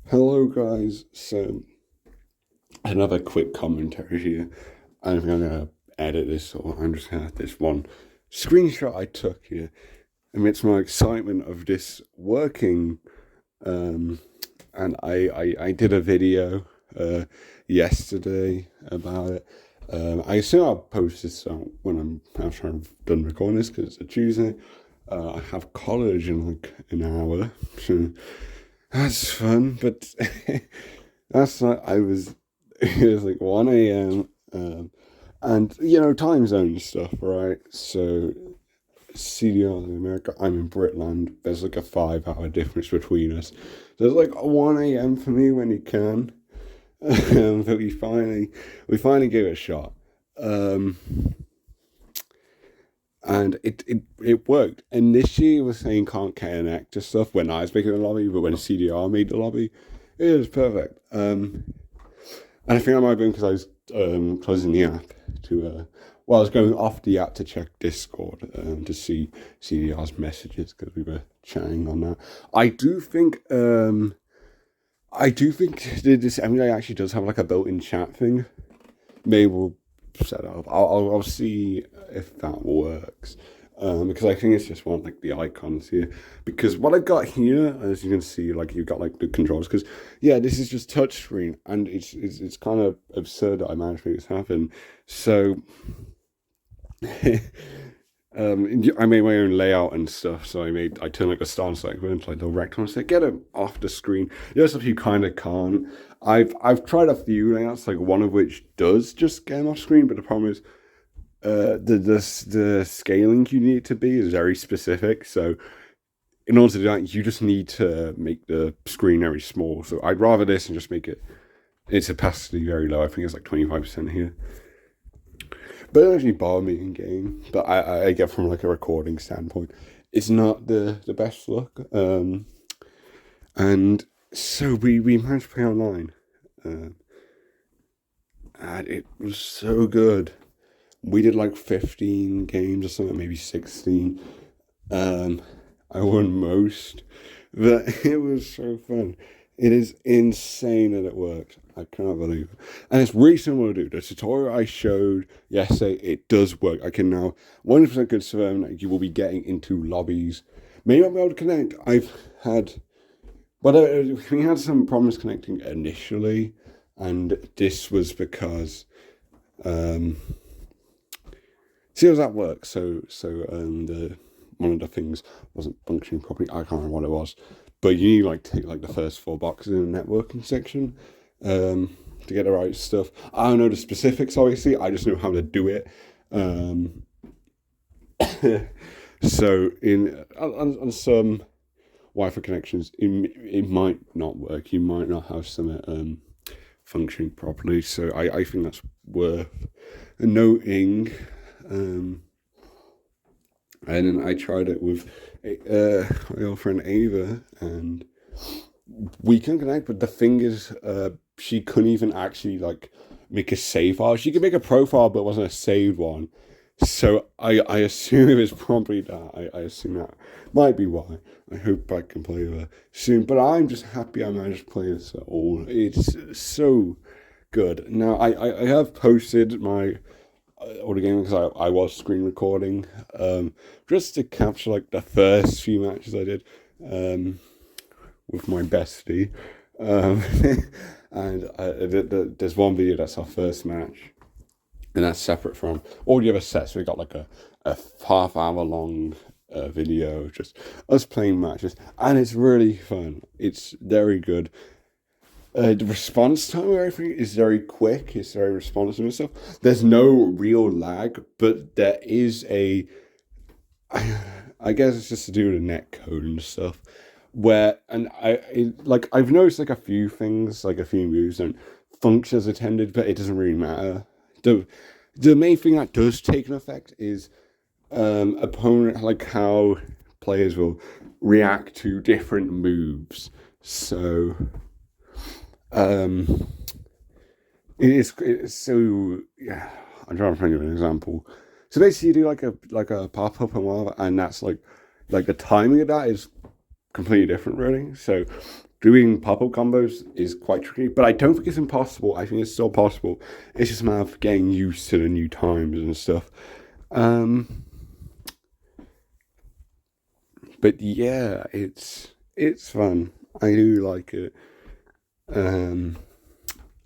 Hello, guys. So, another quick commentary here. I'm gonna edit this, so I'm just gonna have this one screenshot I took here amidst my excitement of this working. Um, and I did a video yesterday about it. I assume I'll post this out when I'm after I'm done recording this because it's a Tuesday. I have college in like an hour, so that's fun. But last night it was like 1 a.m. And time zone stuff, right? So CDR's in America, I'm in Britland. There's like a 5 hour difference between us. There's like 1 a.m. for me when you can. But we finally gave it a shot. Um, and it worked. Initially, it was saying can't connect to stuff when I was making the lobby, but when CDR made the lobby, it was perfect. And I think I might have been because I was closing the app I was going off the app to check Discord to see CDR's messages because we were chatting on that. I do think this emulator actually does have like a built-in chat thing. Maybe we'll set it up. I'll see if that works. Because I think it's just one like the icons here. Because what I got here, as you can see, like you've got like the controls. Because yeah, this is just touchscreen, and it's kind of absurd that I managed to make this happen. So I made my own layout and stuff. So I turned like a star segment, like the rectangle, so get it off the screen. There's stuff you kind of can't. I've tried a few layouts, like one of which does just get them off screen, but the problem is the scaling you need it to be is very specific. So in order to do that, you just need to make the screen very small. So I'd rather this and just make its opacity very low. I think it's like 25% here. But it actually bother me in game. But I get from like a recording standpoint, it's not the best look. And so we managed to play online, uh, and it was so good. We did like 15 games or something, maybe 16. Um, I won most, but it was so fun. It is insane that it works. I cannot believe it. And it's really similar to the tutorial I showed yesterday. It does work. I can now 100% confirm that you will be getting into lobbies. Maybe not be able to connect. We had some problems connecting initially, and this was because um, see how that works. The one of the things wasn't functioning properly. I can't remember what it was, but you need to like take like the first four boxes in the networking section to get the right stuff. I don't know the specifics, obviously. I just know how to do it. Um, so on some Wi-Fi connections, it might not work. You might not have some functioning properly. So I think that's worth noting. And then I tried it with my girlfriend Ava, and we can connect. But the thing is, she couldn't even actually like make a save file. She could make a profile, but it wasn't a saved one. So I assume it was probably that. I assume that might be why. I hope I can play with her soon. But I'm just happy I managed to play this at all. It's so good. Now I have posted my all the game because I was screen recording just to capture like the first few matches I did with my bestie. Um, and there's one video that's our first match, and that's separate from all the other sets. We got like a half-hour long video of just us playing matches, and it's really fun. It's very good. The response time of everything is very quick. It's very responsive and stuff. There's no real lag, but there is a. I guess it's just to do with the net code and stuff. I've noticed like a few things, like a few moves and functions attended, but it doesn't really matter. The main thing that does take an effect is opponent, like how players will react to different moves. So um, it's so yeah. I'm trying to find you an example. So basically, you do like a pop up and whatever, and that's like the timing of that is completely different, really. So doing pop-up combos is quite tricky, but I don't think it's impossible. I think it's still possible. It's just a matter of getting used to the new times and stuff. But yeah, it's fun. I do like it. And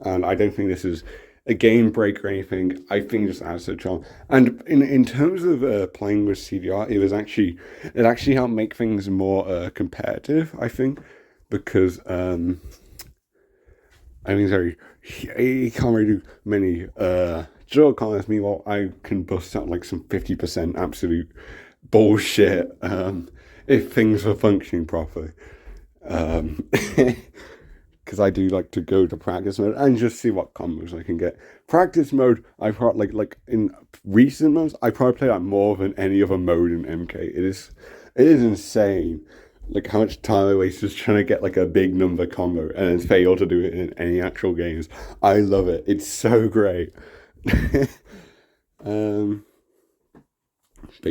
I don't think this is a game break or anything. I think it just adds to the charm. And in terms of playing with CDR, it actually helped make things more competitive, I think, because I think he can't really do many drill comments. Meanwhile, I can bust out like some 50% absolute bullshit if things were functioning properly. Because I do like to go to practice mode and just see what combos I can get. Practice mode, I probably like in recent months, I probably play that more than any other mode in MK. It is insane, like how much time I waste just trying to get like a big number combo and then fail to do it in any actual games. I love it. It's so great. But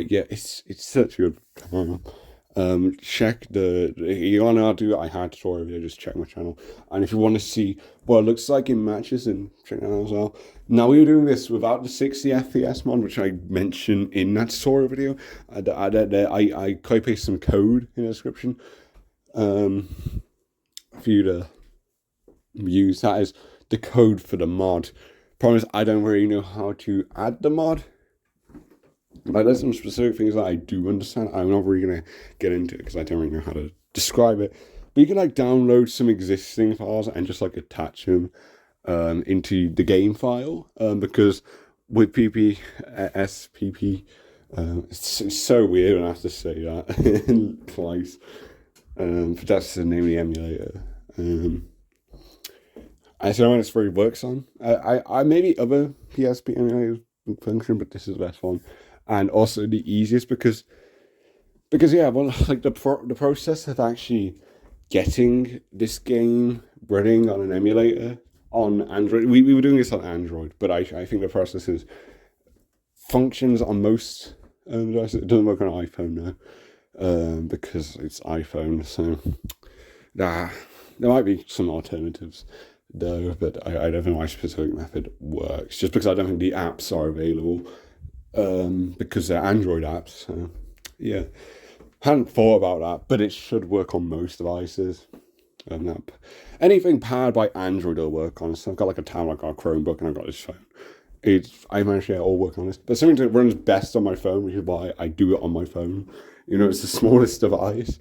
yeah, it's such a good time. Check you wanna know how to do it, I had a tutorial video, just check my channel. And if you want to see what it looks like in matches, then check that out as well. Now we were doing this without the 60 FPS mod, which I mentioned in that tutorial video. I copy paste some code in the description for you to use. That is the code for the mod. Problem is, I don't really know how to add the mod. Like, there's some specific things that I do understand. I'm not really going to get into it because I don't really know how to describe it. But you can like download some existing files and just like attach them into the game file. Because with SPP, it's so weird, and I have to say that twice. But that's the name of the emulator. I don't know what it really works on. I maybe other PSP emulators function, but this is the best one. And also the easiest because yeah, well, like the process of actually getting this game running on an emulator on Android. We were doing this on Android, but I think the process functions on most devices. It doesn't work on an iPhone now because it's iPhone. So there might be some alternatives though, but I don't think my specific method works. Just because I don't think the apps are available. Because they're Android apps. So, yeah, hadn't thought about that, but it should work on most devices. Anything powered by Android will work on. So I've got like a tablet, I've got a Chromebook, and I've got this phone. I managed to all work on this. But something that runs best on my phone, which is why I do it on my phone. You know, it's the smallest device.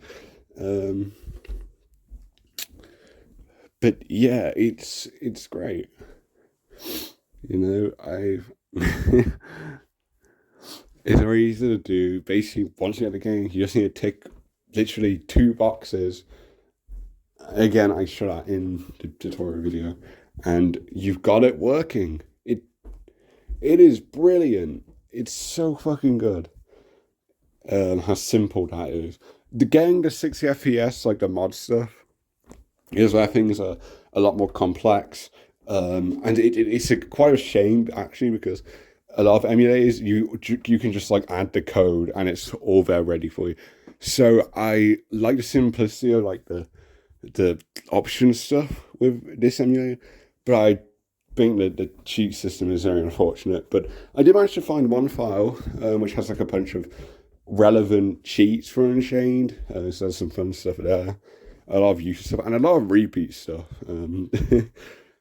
But yeah, it's great. You know, it's very easy to do. Basically, once you get the game, you just need to tick literally 2 boxes. Again, I showed that in the tutorial video, and you've got it working. It is brilliant. It's so fucking good. How simple that is. Getting the 60 FPS, like the mod stuff, is where things are a lot more complex. And it's quite a shame actually, because a lot of emulators, you can just like add the code and it's all there ready for you. So I like the simplicity of like the option stuff with this emulator, but I think that the cheat system is very unfortunate. But I did manage to find one file which has like a bunch of relevant cheats for Unchained. So there's some fun stuff there, a lot of useful stuff, and a lot of repeat stuff.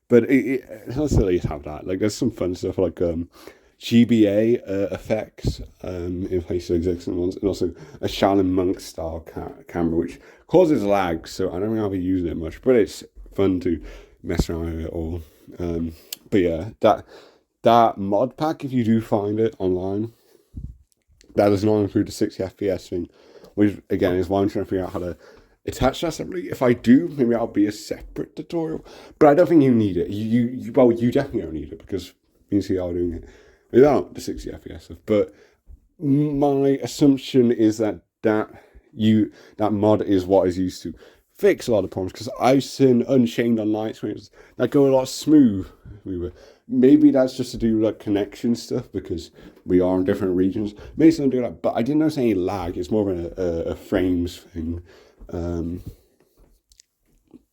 But it doesn't really have that. Like, there's some fun stuff like GBA effects in place of existing ones, and also a Shaolin Monk style camera, which causes lag, so I don't really have to use it much, but it's fun to mess around with it all. But yeah, that mod pack, if you do find it online, that does not include the 60 FPS thing, which again is why I'm trying to figure out how to attach that separately. If I do, maybe I'll be a separate tutorial, but I don't think you need it. You definitely don't need it, because you can see how I'm doing it without the 60 FPS stuff. But my assumption is that mod is what is used to fix a lot of problems, because I've seen Unchained online experiences that go a lot smooth. Maybe that's just to do like connection stuff, because we are in different regions. Maybe some do that, but I didn't notice any lag. It's more of a frames thing.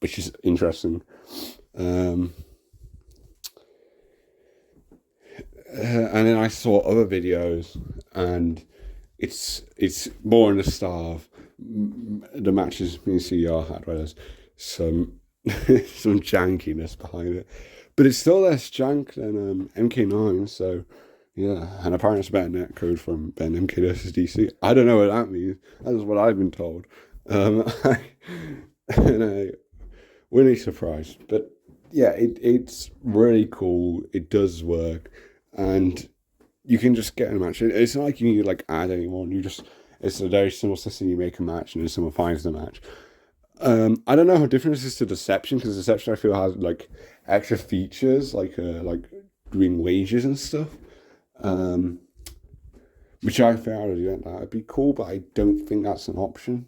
which is interesting. And then I saw other videos, and it's more in the style of the matches me and CR had, where there's some some jankiness behind it, but it's still less jank than MK9. So yeah, and apparently it's a better netcode from Ben MK versus DC. I don't know what that means. That's what I've been told. And I really surprised, but yeah, it's really cool. It does work, and you can just get in a match. It's not like you need to like add anyone. It's a very simple system. You make a match, and then someone finds the match. I don't know how different this is to Deception, because Deception I feel has like extra features like doing wages and stuff. Which I found that'd be cool, but I don't think that's an option.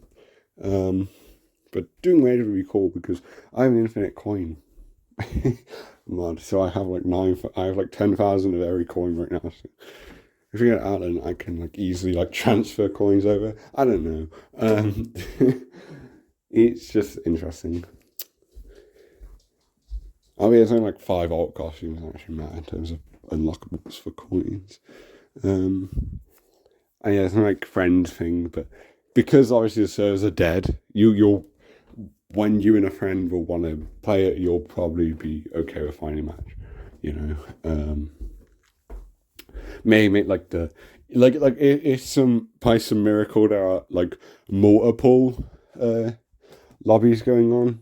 But doing wages would be cool because I have an infinite coin mod, so I have like 10,000 of every coin right now. So if you get out, then I can like easily like transfer coins over. I don't know. It's just interesting. I mean, there's only like 5 alt costumes that actually matter in terms of unlockables for coins. And yeah, it's like friend thing, but because obviously the servers are dead, you'll when you and a friend will want to play it, you'll probably be okay with finding a match. You know, maybe like if some by some miracle there are like multiple lobbies going on,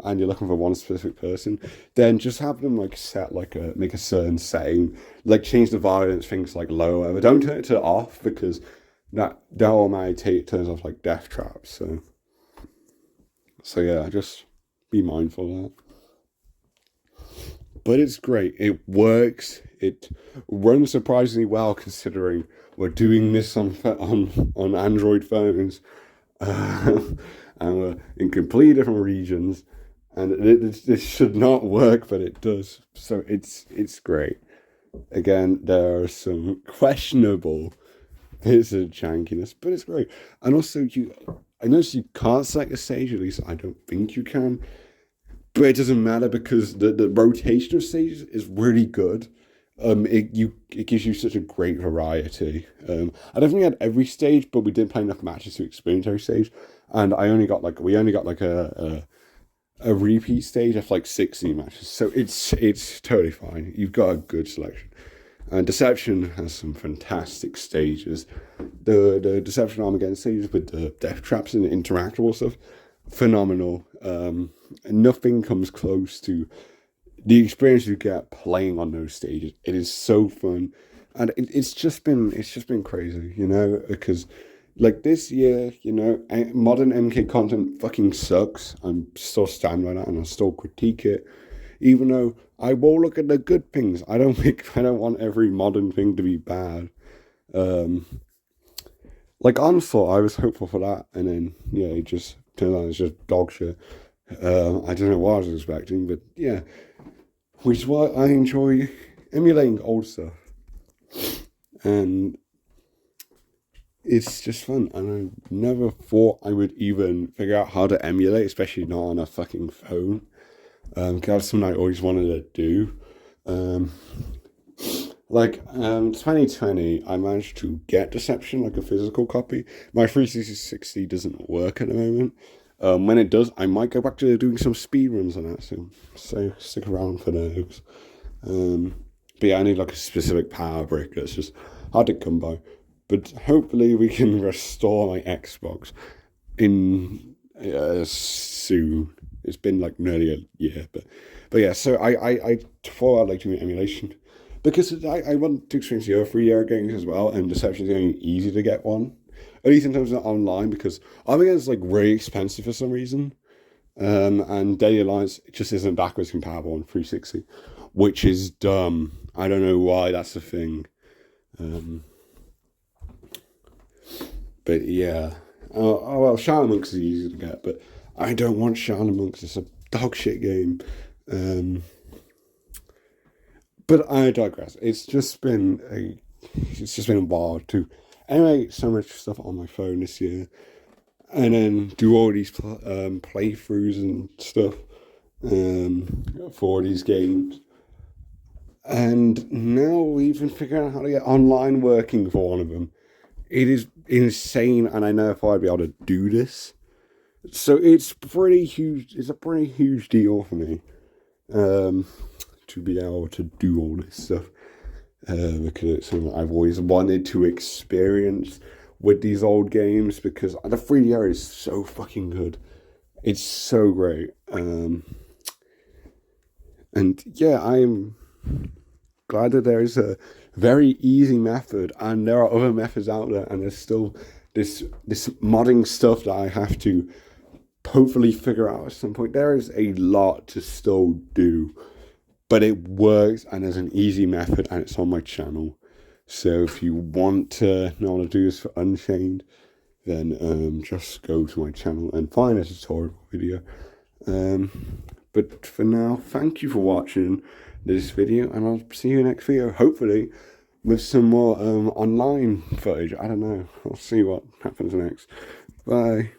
and you're looking for one specific person, then just have them like set make a certain setting, like change the violence things like low, but don't turn it to off, because that automatically turns off like death traps. So yeah, just be mindful of that. But it's great. It works. It runs surprisingly well, considering we're doing this on Android phones. And we're in completely different regions, and this should not work, but it does. So it's great. Again, there are some questionable bits of jankiness, but it's great. And also, I noticed you can't select a stage. At least I don't think you can. But it doesn't matter, because the rotation of stages is really good. It gives you such a great variety. I don't think we had every stage, but we didn't play enough matches to experience every stage. And we only got like a repeat stage after like 60 matches, so it's totally fine. You've got a good selection. And Deception has some fantastic stages. The Deception Armageddon stages with the death traps and the interactable stuff, phenomenal. Nothing comes close to the experience you get playing on those stages. It is so fun, and it's just been crazy, you know, because like this year, you know, modern MK content fucking sucks. I'm still stand by that, and I still critique it, even though I will look at the good things. I don't want every modern thing to be bad. Like Onslaught, I was hopeful for that, and then yeah, it just turned out it's just dog shit. I don't know what I was expecting, but yeah, which is why I enjoy emulating old stuff, and it's just fun. And I never thought I would even figure out how to emulate, especially not on a fucking phone. Because that's something I always wanted to do. 2020, I managed to get Deception, like a physical copy. My 360 doesn't work at the moment. When it does, I might go back to doing some speed runs on that. So stick around for those. But yeah, I need like a specific power brick that's just hard to come by. But hopefully we can restore my Xbox in soon. It's been like nearly a year, but yeah. So I thought I'd like to do emulation, because I want to experience the other 3-year games as well, and Deception's going easy to get one, at least in terms of online, because Armageddon's like really expensive for some reason, and Daily Alliance just isn't backwards compatible on 360, which is dumb. I don't know why that's a thing. But yeah, well, Shadow Monks is easy to get, but I don't want Shadow Monks. It's a dog shit game. But I digress. It's just been a while to emulate so much stuff on my phone this year, and then do all these playthroughs and stuff for these games. And now we've been figuring out how to get online working for one of them. It is insane, and I know if I'd be able to do this. So it's pretty huge. It's a pretty huge deal for me to be able to do all this stuff because it's something I've always wanted to experience with these old games, because the 3D is so fucking good. It's so great. And yeah, I'm glad that there is a very easy method, and there are other methods out there, and there's still this modding stuff that I have to hopefully figure out at some point. There is a lot to still do, but it works, and there's an easy method, and it's on my channel. So if you want to know how to do this for Unchained, then just go to my channel and find a tutorial video. But for now, thank you for watching this video, and I'll see you next video, hopefully with some more online footage. I don't know. I'll see what happens next. Bye.